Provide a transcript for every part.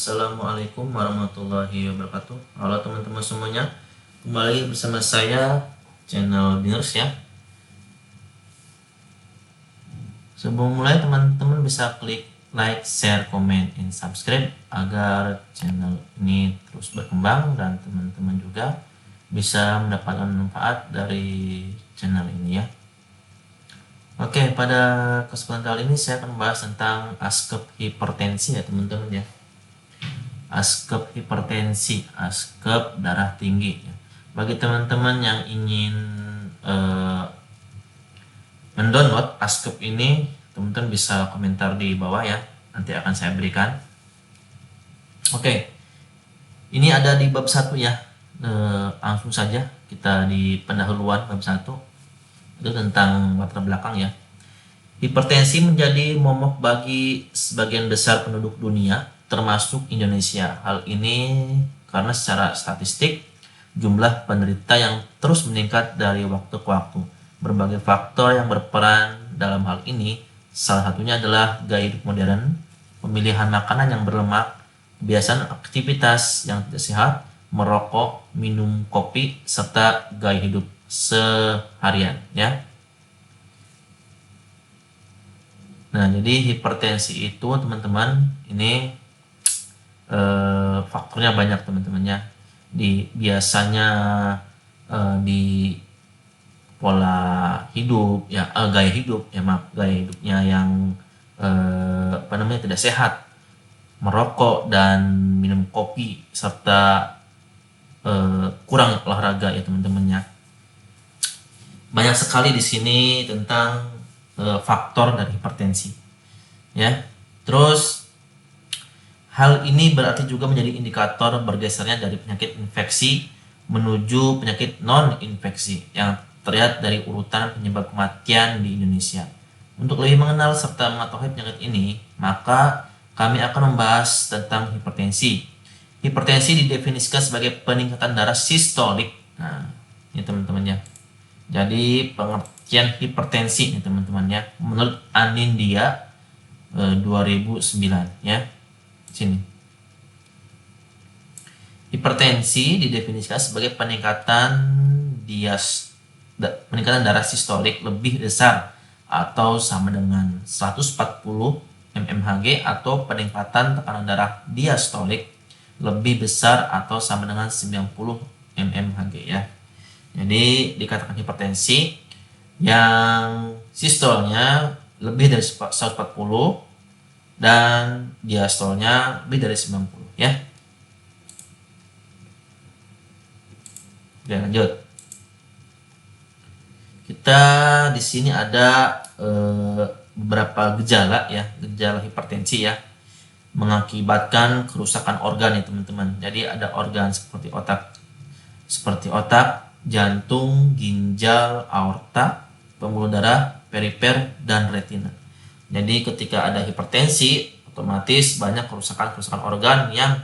Assalamualaikum warahmatullahi wabarakatuh. Halo teman-teman semuanya, kembali bersama saya channel Biners ya. Sebelum mulai, teman-teman bisa klik like, share, comment, and subscribe agar channel ini terus berkembang dan teman-teman juga bisa mendapatkan manfaat dari channel ini ya. Oke, pada kesempatan kali ini saya akan membahas tentang asap hipertensi ya teman-teman ya. Asap hipertensi, asap darah tinggi. Bagi teman-teman yang ingin mendownload asap ini, teman-teman bisa komentar di bawah ya, nanti akan saya berikan. Oke, ini ada di bab 1 ya. Langsung saja kita di pendahuluan bab 1 itu tentang latar belakang ya. Hipertensi menjadi momok bagi sebagian besar penduduk dunia, termasuk Indonesia. Hal ini karena secara statistik jumlah penderita yang terus meningkat dari waktu ke waktu. Berbagai faktor yang berperan dalam hal ini, salah satunya adalah gaya hidup modern, pemilihan makanan yang berlemak, kebiasaan aktivitas yang tidak sehat, merokok, minum kopi, serta gaya hidup seharian ya. Nah, jadi hipertensi itu teman-teman ini faktornya banyak teman-temannya. Biasanya di pola hidup ya, gaya hidup ya, gaya hidupnya yang tidak sehat, merokok dan minum kopi, serta kurang olahraga ya teman-temannya. Banyak sekali di sini tentang faktor dari hipertensi ya. Terus hal ini berarti juga menjadi indikator bergesernya dari penyakit infeksi menuju penyakit non-infeksi yang terlihat dari urutan penyebab kematian di Indonesia. Untuk lebih mengenal serta mengetahui penyakit ini, maka kami akan membahas tentang hipertensi. Hipertensi didefinisikan sebagai peningkatan darah sistolik. Nah, ini teman-temannya. Jadi pengertian hipertensi nih teman-teman ya, menurut Anindia 2009 ya. Sini. Hipertensi didefinisikan sebagai peningkatan darah sistolik lebih besar atau sama dengan 140 mmHg atau peningkatan tekanan darah diastolik lebih besar atau sama dengan 90 mmHg ya. Jadi dikatakan hipertensi yang sistolnya lebih dari 140 dan diastolnya lebih dari 90 ya. Oke, lanjut. Kita di sini ada beberapa gejala ya, gejala hipertensi ya, mengakibatkan kerusakan organ ya teman-teman. Jadi ada organ seperti otak, jantung, ginjal, aorta, pembuluh darah, perifer, dan retina. Jadi ketika ada hipertensi, otomatis banyak kerusakan organ yang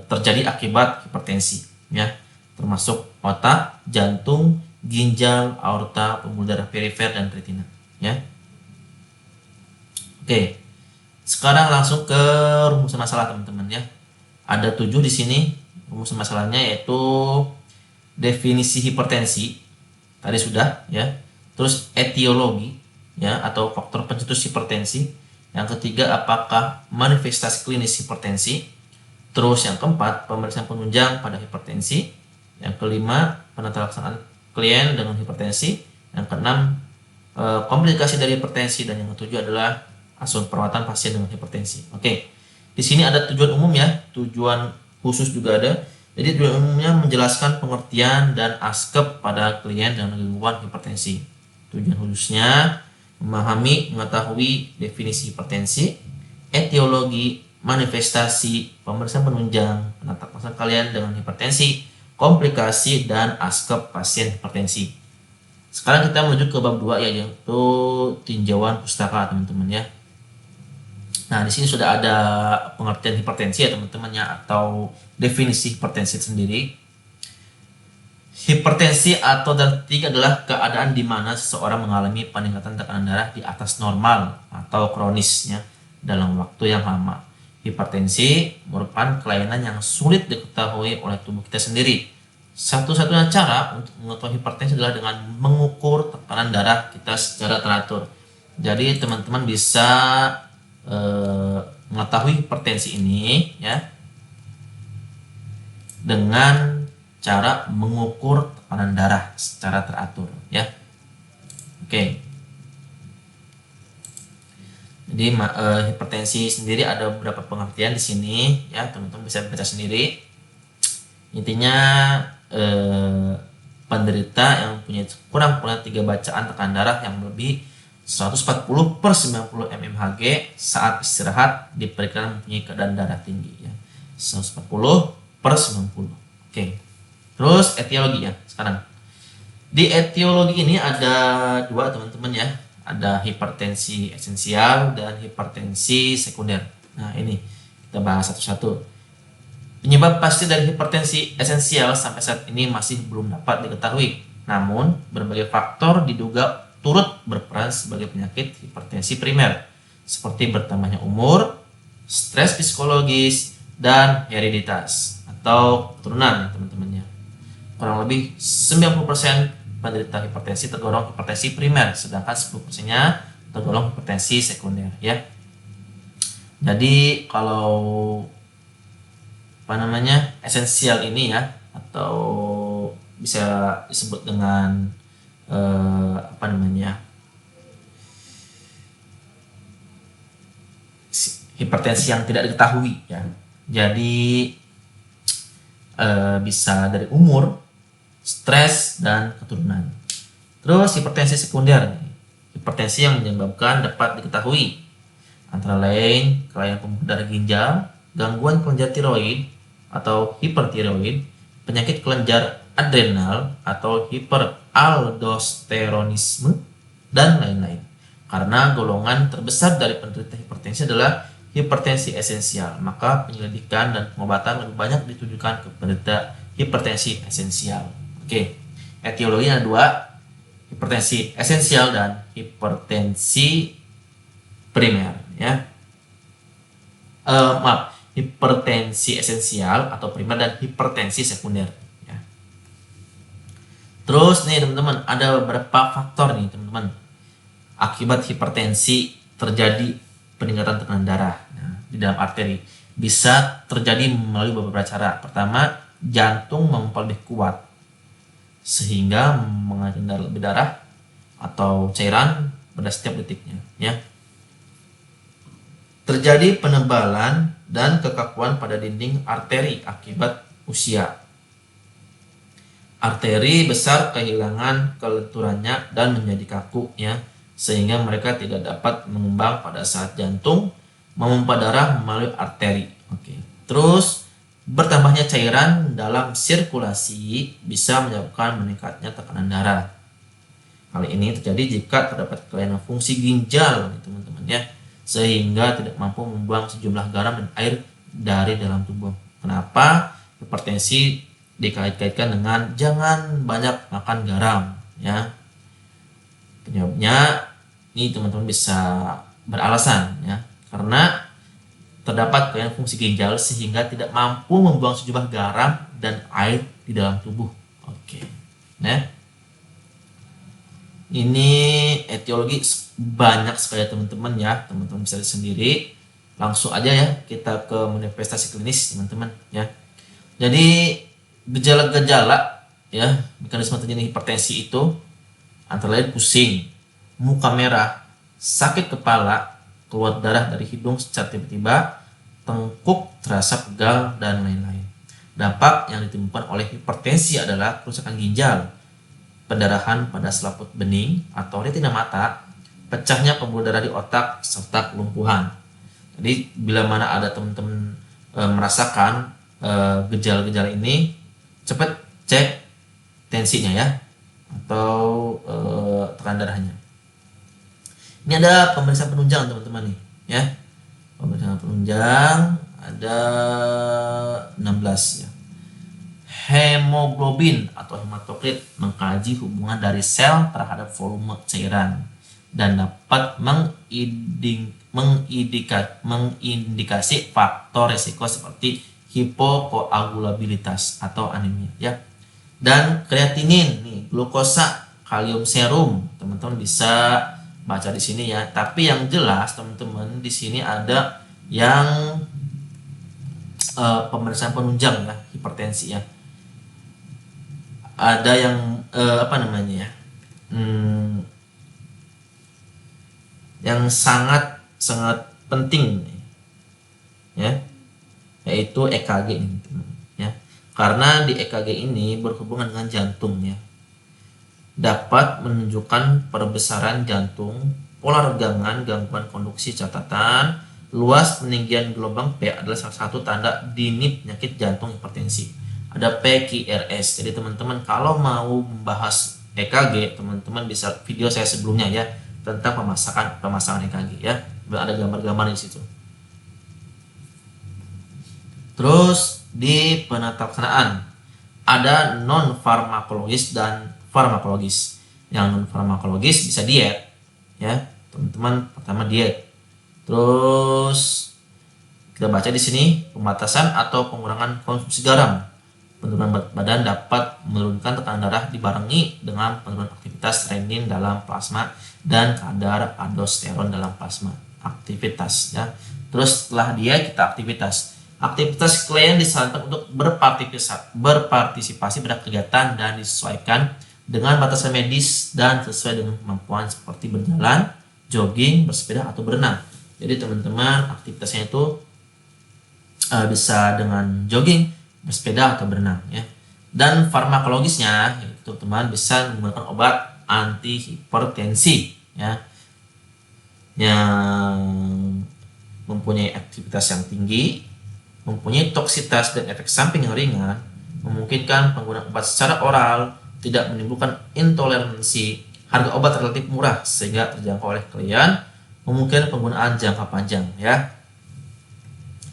terjadi akibat hipertensi ya, termasuk otak, jantung, ginjal, aorta, pembuluh darah, perifer, dan retina ya. Oke, sekarang langsung ke rumusan masalah teman-teman ya. Ada 7 di sini rumusan masalahnya, yaitu definisi hipertensi tadi sudah ya. Terus etiologi ya, atau faktor pencetus hipertensi. Yang ketiga, apakah manifestasi klinis hipertensi. Terus yang keempat, pemeriksaan penunjang pada hipertensi. Yang kelima, penata laksanaan klien dengan hipertensi. Yang keenam, komplikasi dari hipertensi. Dan yang ketujuh adalah asuhan perawatan pasien dengan hipertensi. Oke, di sini ada tujuan umum ya, tujuan khusus juga ada. Jadi tujuan umumnya menjelaskan pengertian dan asap pada klien dengan gangguan hipertensi. Tujuan khususnya memahami, mengetahui definisi hipertensi, etiologi, manifestasi, pemeriksaan penunjang, penata laksanaan kalian dengan hipertensi, komplikasi, dan asap pasien hipertensi. Sekarang kita menuju ke bab 2 yaitu tinjauan pustaka teman-teman ya. Nah, di sini sudah ada pengertian hipertensi ya teman-teman ya, atau definisi hipertensi sendiri. Hipertensi atau darah tinggi adalah keadaan di mana seseorang mengalami peningkatan tekanan darah di atas normal atau kronisnya dalam waktu yang lama. Hipertensi merupakan kelainan yang sulit diketahui oleh tubuh kita sendiri. Satu-satunya cara untuk mengetahui hipertensi adalah dengan mengukur tekanan darah kita secara teratur. Jadi teman-teman bisa mengetahui hipertensi ini ya dengan cara mengukur tekanan darah secara teratur ya. Oke. Jadi hipertensi sendiri ada beberapa pengertian di sini ya, teman-teman bisa baca sendiri. Intinya penderita yang punya kurang-kurang 3 bacaan tekanan darah yang lebih 140/90 mmHg saat istirahat diperkirakan mempunyai keadaan darah tinggi ya. 140/90. Oke. Terus etiologi ya sekarang. Di etiologi ini ada 2 teman-teman ya. Ada hipertensi esensial dan hipertensi sekunder. Nah, ini kita bahas satu-satu. Penyebab pasti dari hipertensi esensial sampai saat ini masih belum dapat diketahui. Namun, berbagai faktor diduga turut berperan sebagai penyakit hipertensi primer, seperti bertambahnya umur, stres psikologis, dan hereditas atau keturunan teman-temannya. Kurang lebih 90% penderita hipertensi tergolong hipertensi primer, sedangkan 10%-nya tergolong hipertensi sekunder ya. Jadi kalau esensial ini ya, atau bisa disebut dengan hipertensi yang tidak diketahui ya. Jadi bisa dari umur, stres, dan keturunan. Terus hipertensi sekunder, hipertensi yang menyebabkan dapat diketahui antara lain kelainan pembuluh darah ginjal, gangguan kelenjar tiroid atau hipertiroid, penyakit kelenjar adrenal atau hiperaldosteronisme, dan lain-lain. Karena golongan terbesar dari penderita hipertensi adalah hipertensi esensial, maka penyelidikan dan pengobatan lebih banyak ditujukan ke penderita hipertensi esensial. Oke, etiologi ada 2, hipertensi esensial dan hipertensi primer ya. Hipertensi esensial atau primer dan hipertensi sekunder ya. Terus nih teman-teman, ada beberapa faktor nih teman-teman akibat hipertensi terjadi peningkatan tekanan darah di dalam arteri. Bisa terjadi melalui beberapa cara. Pertama, jantung memompa lebih kuat sehingga mengalirkan lebih darah atau cairan pada setiap detiknya ya. Terjadi penebalan dan kekakuan pada dinding arteri akibat usia. Arteri besar kehilangan kelenturannya dan menjadi kaku ya, sehingga mereka tidak dapat mengembang pada saat jantung memompa darah melalui arteri. Oke. Terus bertambahnya cairan dalam sirkulasi bisa menyebabkan meningkatnya tekanan darah. Hal ini terjadi jika terdapat kelainan fungsi ginjal, teman-teman ya, sehingga tidak mampu membuang sejumlah garam dan air dari dalam tubuh. Kenapa hipertensi dikait-kaitkan dengan jangan banyak makan garam ya? Penyebabnya ini teman-teman bisa beralasan ya, karena terdapat kelainan fungsi ginjal sehingga tidak mampu membuang sejumlah garam dan air di dalam tubuh. Oke. Nah, ini etiologi banyak sekali teman-teman ya. Teman-teman bisa lihat sendiri. Langsung aja ya kita ke manifestasi klinis teman-teman ya. Jadi gejala-gejala ya mekanisme terjadi hipertensi itu antara lain pusing, muka merah, sakit kepala, keluar darah dari hidung secara tiba-tiba, tengkuk terasa pegal, dan lain-lain. Dampak yang ditimbulkan oleh hipertensi adalah kerusakan ginjal, pendarahan pada selaput bening atau retina mata, pecahnya pembuluh darah di otak, serta kelumpuhan. Jadi bila mana ada teman-teman merasakan gejala-gejala ini, cepat cek tensinya ya, atau tekanan darahnya. Ini ada pemeriksaan penunjang teman-teman nih ya. Pemeriksaan penunjang ada 16 ya. Hemoglobin atau hematokrit mengkaji hubungan dari sel terhadap volume cairan dan dapat mengindikasi faktor resiko seperti hipokoagulabilitas atau anemia ya. Dan kreatinin nih, glukosa, kalium serum, teman-teman bisa baca di sini ya. Tapi yang jelas teman-teman di sini ada yang pemeriksaan penunjang ya, hipertensi ya. Ada yang apa namanya ya? Yang sangat penting ya, yaitu EKG ini teman ya. Karena di EKG ini berhubungan dengan jantung ya, dapat menunjukkan perbesaran jantung, pola regangan, gangguan konduksi. Catatan, luas peninggian gelombang P adalah salah satu tanda dini penyakit jantung hipertensi. Ada PQRS. Jadi teman-teman kalau mau membahas EKG, teman-teman bisa video saya sebelumnya ya tentang pemasangan EKG ya. Ada gambar-gambar di situ. Terus di penata laksanaan ada non farmakologis dan farmakologis. Yang non farmakologis bisa diet ya, teman-teman. Pertama diet. Terus kita baca di sini pembatasan atau pengurangan konsumsi garam. Penurunan berat badan dapat menurunkan tekanan darah dibarengi dengan penurunan aktivitas renin dalam plasma dan kadar aldosteron dalam plasma. Aktivitas ya. Terus setelah dia kita aktivitas. Aktivitas klien disarankan untuk berpartisipasi pada kegiatan dan disesuaikan dengan batasan medis dan sesuai dengan kemampuan seperti berjalan, jogging, bersepeda atau berenang. Jadi teman-teman aktivitasnya itu bisa dengan jogging, bersepeda atau berenang ya. Dan farmakologisnya itu teman bisa menggunakan obat antihipertensi ya, yang mempunyai aktivitas yang tinggi, mempunyai toksitas dan efek samping yang ringan, memungkinkan penggunaan obat secara oral, tidak menimbulkan intoleransi, harga obat relatif murah sehingga terjangkau oleh klien, memungkinkan penggunaan jangka panjang ya.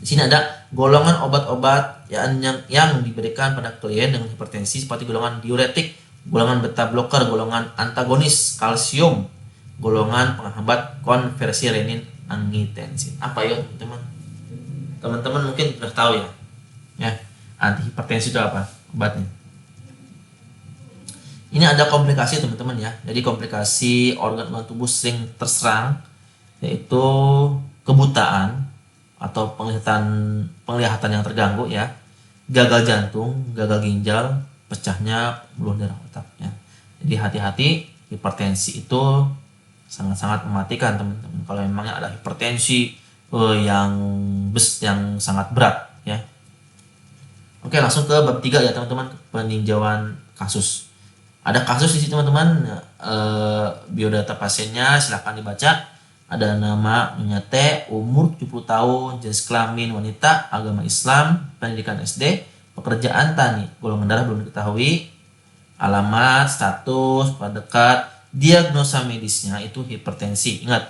Di sini ada golongan obat-obat yang diberikan pada klien dengan hipertensi seperti golongan diuretik, golongan beta blocker, golongan antagonis kalsium, golongan penghambat konversi renin angiotensin. Apa ya teman-teman? Teman-teman mungkin sudah tahu ya. Ya, antihipertensi itu apa? Obatnya. Ini ada komplikasi teman-teman ya. Jadi komplikasi organ tubuh sering terserang, yaitu kebutaan atau penglihatan yang terganggu ya, gagal jantung, gagal ginjal, pecahnya pembuluh darah otak ya. Jadi hati-hati, hipertensi itu sangat-sangat mematikan teman-teman. Kalau memangnya ada hipertensi yang sangat berat ya. Oke, langsung ke bab 3 ya teman-teman, peninjauan kasus. Ada kasus di sini teman-teman, biodata pasiennya silahkan dibaca. Ada nama Nyonya T, umur 70 tahun, jenis kelamin wanita, agama Islam, pendidikan SD, pekerjaan tani, golongan darah belum diketahui, alamat, status, dekat, diagnosa medisnya itu hipertensi. Ingat,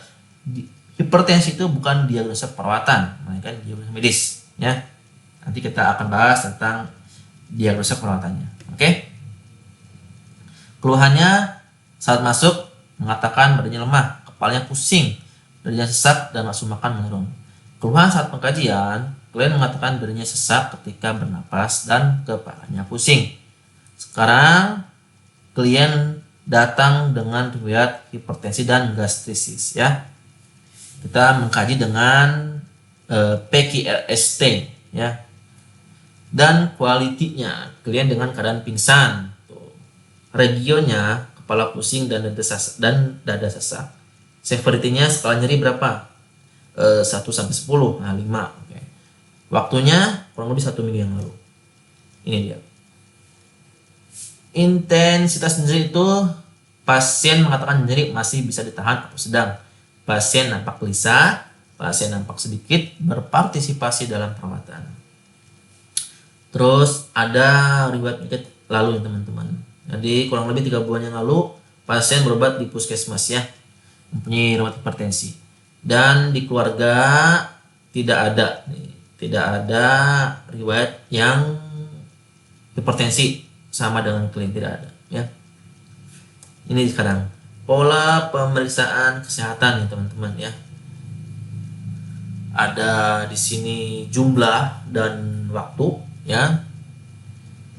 hipertensi itu bukan diagnosa perawatan, melainkan diagnosa medis ya. Nanti kita akan bahas tentang diagnosa perawatannya. Oke. Keluhannya saat masuk mengatakan badannya lemah, kepalanya pusing, badannya sesak dan nafsu makan menurun. Keluhan saat pengkajian, klien mengatakan badannya sesak ketika bernapas dan kepalanya pusing. Sekarang klien datang dengan riwayat hipertensi dan gastritis ya. Kita mengkaji dengan PQRST ya. Dan kualitinya, klien dengan keadaan pingsan. Regionnya kepala pusing dan dada sesak. Severity-nya skala nyeri berapa? 1 sampai 10. Nah, 5. Oke. Waktunya kurang lebih 1 minggu yang lalu. Ini dia. Intensitas nyeri itu pasien mengatakan nyeri masih bisa ditahan atau sedang. Pasien nampak gelisah, pasien nampak sedikit berpartisipasi dalam perawatan. Terus ada riwayat penyakit lalu teman-teman. Jadi kurang lebih 3 bulan yang lalu pasien berobat di puskesmas ya, mempunyai riwayat hipertensi. Dan di keluarga tidak ada riwayat yang hipertensi sama dengan klien, tidak ada ya. Ini sekarang pola pemeriksaan kesehatan ya teman-teman ya. ada di sini jumlah dan waktu ya.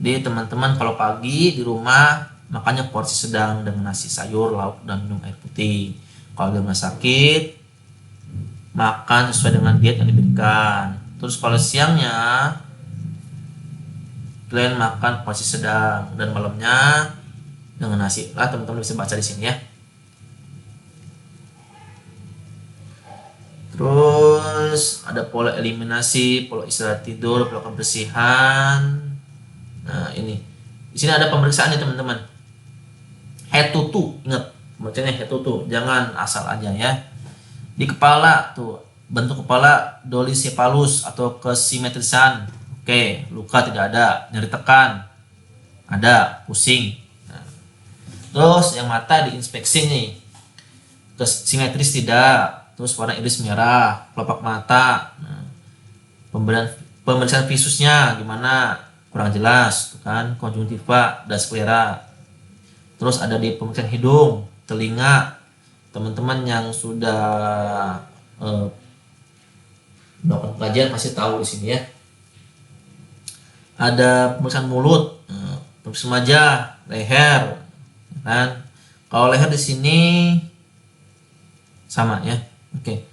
Jadi teman-teman kalau pagi di rumah makannya porsi sedang dengan nasi sayur, lauk, dan minum air putih. Kalau di rumah sakit makan sesuai dengan diet yang diberikan. Terus kalau siangnya kalian makan porsi sedang dan malamnya dengan nasi. Lah teman-teman bisa baca di sini ya. Terus ada pola eliminasi, pola istirahat tidur, pola kebersihan. Nah ini, di sini ada pemeriksaan ya teman-teman. Head to toe, ingat bacanya head to toe, jangan asal aja ya. Di kepala tuh, bentuk kepala dolicephalus atau kesimetrisan. Oke, luka tidak ada, nyeri tekan ada, pusing. Nah, terus yang mata diinspeksi nih, simetris tidak. Terus warna iris merah, kelopak mata. Nah, pemeriksaan visusnya gimana? Kurang jelas, kan? Konjungtiva dan sklera. Terus ada di pemeriksaan hidung, telinga. Teman-teman yang sudah melakukan kajian pasti tahu di sini ya. Ada pemeriksaan mulut, pemeriksaan wajah, leher, kan? Kalau leher di sini sama ya. Oke.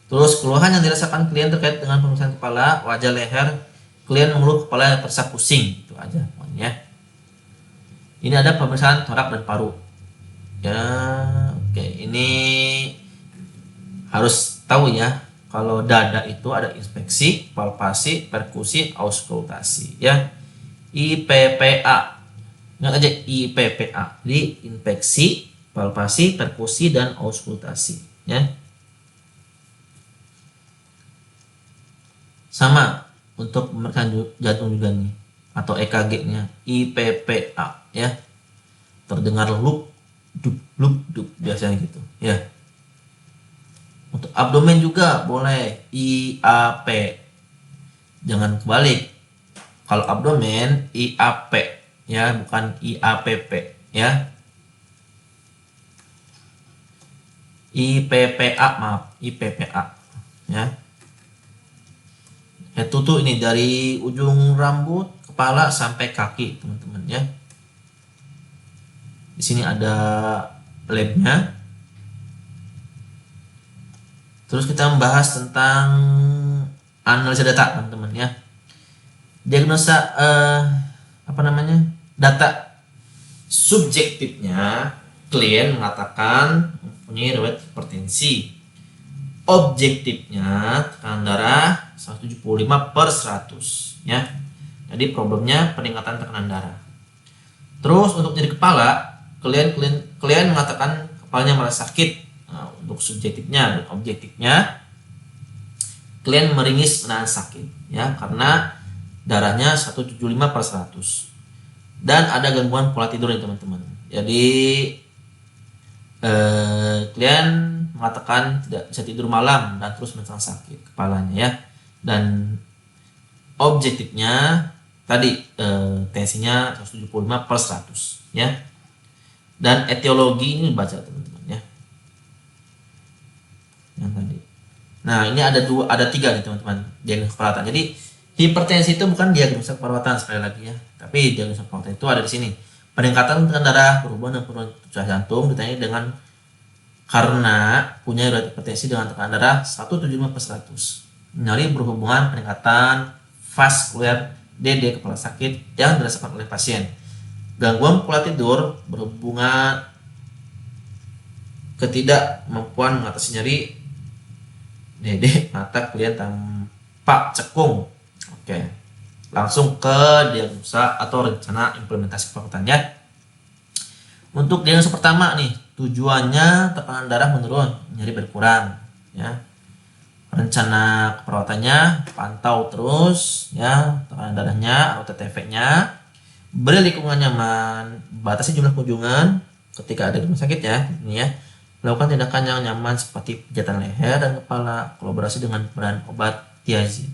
Terus keluhan yang dirasakan klien terkait dengan pemeriksaan kepala, wajah, leher, klien mengeluh kepala yang terasa pusing, itu aja pokoknya. Ini ada pemeriksaan torak dan paru. Ya, oke. Ini harus tahu ya, kalau dada itu ada inspeksi, palpasi, perkusi, auskultasi ya. IPPA. Ingat aja IPPA. Jadi inspeksi, palpasi, perkusi, dan auskultasi ya. Sama untuk pemeriksaan jantung juga nih, atau EKG-nya IPPA ya. Terdengar lup dup biasanya gitu ya. Untuk abdomen juga boleh IAP. Jangan kebalik. Kalau abdomen IAP ya, bukan IAPP ya. IPPA, maaf, IPPA ya. Head to toe ini dari ujung rambut, kepala sampai kaki, teman-teman ya. Di sini ada labnya. Terus kita membahas tentang analisa data, teman-teman ya. Diagnosa data subjektifnya, klien mengatakan mempunyai riwayat hipertensi. Objektifnya tekanan darah 175/100 ya. Jadi problemnya peningkatan tekanan darah. Terus untuk nyeri kepala, klien mengatakan kepalanya merasa sakit. Nah, untuk subjektifnya dan objektifnya, klien meringis menahan sakit ya, karena darahnya 175/100. Dan ada gangguan pola tidur nih teman-teman. Jadi klien mengatakan tidak bisa tidur malam dan terus merasa sakit kepalanya ya. Dan objektifnya tadi tensinya 175/100 ya. Dan etiologi ini baca teman-teman ya. Yang tadi. Nah, ini ada tiga nih teman-teman diagnosa keperawatan. Jadi hipertensi itu bukan diagnosa keperawatan sekali lagi ya. Tapi diagnosa keperawatan itu ada di sini. Peningkatan tekanan darah berhubungan dengan penurunan detak jantung ditandai dengan karena punya riwayat hipertensi dengan tekanan darah 175/100. Nyeri berhubungan peningkatan vaskuler DD kepala sakit yang dirasakan oleh pasien. Gangguan pola tidur berhubungan ketidakmampuan mengatasi nyeri DD mata klien tampak cekung. Oke. Langsung ke diagnosa atau rencana implementasi perawatan ya. Untuk diagnosa pertama nih, tujuannya tekanan darah menurun, nyeri berkurang ya. Rencana keperawatannya pantau terus ya tekanan darahnya atau TTV-nya, beri lingkungan nyaman, batasi jumlah kunjungan ketika ada di rumah sakit ya, ini ya. Lakukan tindakan yang nyaman seperti pijatan leher dan kepala, kolaborasi dengan pemberian obat tiazid.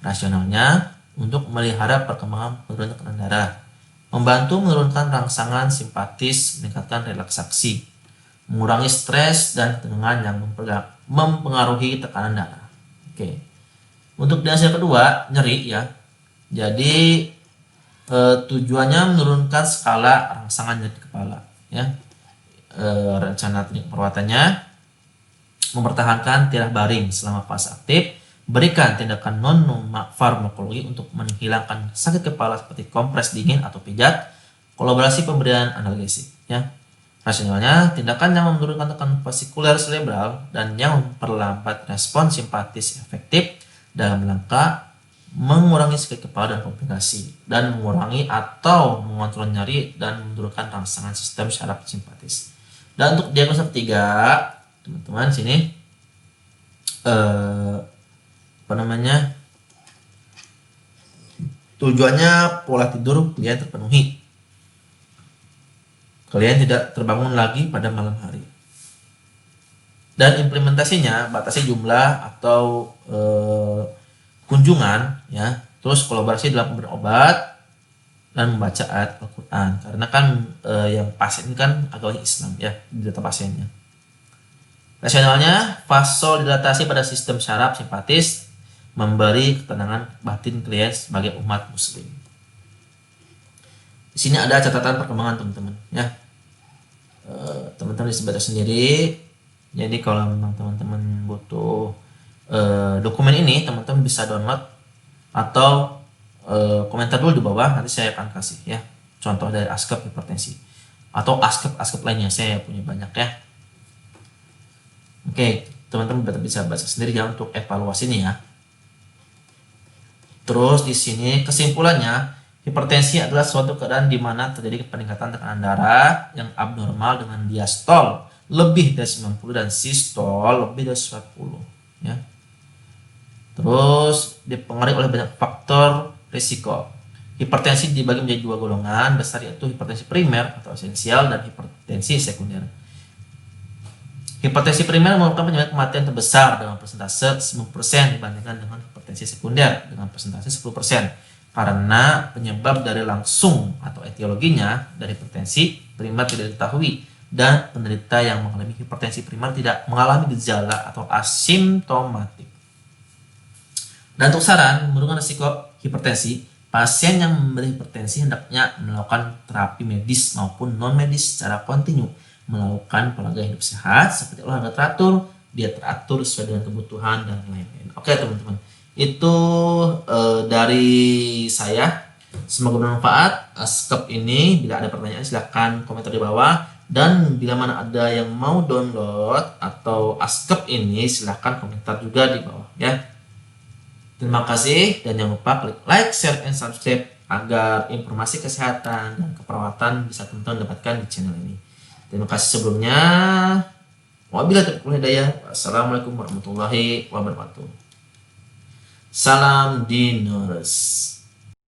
Rasionalnya untuk memelihara perkembangan penurunan tekanan darah, membantu menurunkan rangsangan simpatis, meningkatkan relaksasi, mengurangi stres dan ketegangan yang mempengaruhi tekanan darah. Oke. Untuk di hasil kedua, nyeri ya. Jadi tujuannya menurunkan skala rangsangan nyeri kepala ya. Rencana teknik perawatannya mempertahankan tiarah baring selama fase aktif, berikan tindakan non farmakologi untuk menghilangkan sakit kepala seperti kompres dingin atau pijat, kolaborasi pemberian analgesik ya. Rasionalnya, tindakan yang menurunkan tekanan vasikuler cerebral dan yang memperlambat respon simpatis efektif dalam rangka mengurangi sakit kepala dan komplikasi, dan mengurangi atau mengontrol nyeri dan menurunkan rangsangan sistem syaraf simpatis. Dan untuk diagnosa ketiga, teman-teman sini tujuannya pola tidur kalian terpenuhi, kalian tidak terbangun lagi pada malam hari, dan implementasinya batasi jumlah atau kunjungan ya, terus kolaborasi dalam pemberian obat dan membaca ayat Al-Quran, karena kan yang pasien kan agama Islam ya di data pasiennya. Rasionalnya, vasodilatasi pada sistem syaraf simpatis memberi ketenangan batin klien sebagai umat muslim. Di sini ada catatan perkembangan teman-teman ya. Teman-teman bisa baca sendiri. Jadi kalau memang teman-teman butuh dokumen ini, teman-teman bisa download atau komentar dulu di bawah, nanti saya akan kasih ya contoh dari ASCAP hipertensi atau ASCAP lainnya, saya punya banyak ya. Oke, teman-teman bisa baca sendiri ya untuk evaluasi ini ya. Terus di sini kesimpulannya, hipertensi adalah suatu keadaan di mana terjadi peningkatan tekanan darah yang abnormal dengan diastol lebih dari 90 dan sistol lebih dari 110 ya. Terus dipengaruhi oleh banyak faktor risiko. Hipertensi dibagi menjadi dua golongan besar, yaitu hipertensi primer atau esensial dan hipertensi sekunder. Hipertensi primer merupakan penyebab kematian terbesar dengan persentase 90% dibandingkan dengan hipertensi sekunder dengan persentase 10%. Karena penyebab dari langsung atau etiologinya dari hipertensi primer tidak diketahui, dan penderita yang mengalami hipertensi primer tidak mengalami gejala atau asimptomatik. Dan untuk saran menurunkan risiko hipertensi, pasien yang menderita hipertensi hendaknya melakukan terapi medis maupun non medis secara kontinu, melakukan pola gaya hidup sehat seperti olahraga teratur, diet teratur sesuai dengan kebutuhan dan lain-lain. Oke teman-teman, itu dari saya. Semoga bermanfaat ASCAP ini. Bila ada pertanyaan silahkan komentar di bawah, dan bila mana ada yang mau download atau ASCAP ini silahkan komentar juga di bawah ya. Terima kasih, dan jangan lupa klik like, share, and subscribe agar informasi kesehatan dan keperawatan bisa teman-teman dapatkan di channel ini. Terima kasih sebelumnya. Wabillahi taufiq wal hidayah. Wassalamualaikum warahmatullahi wabarakatuh. Salam Diners.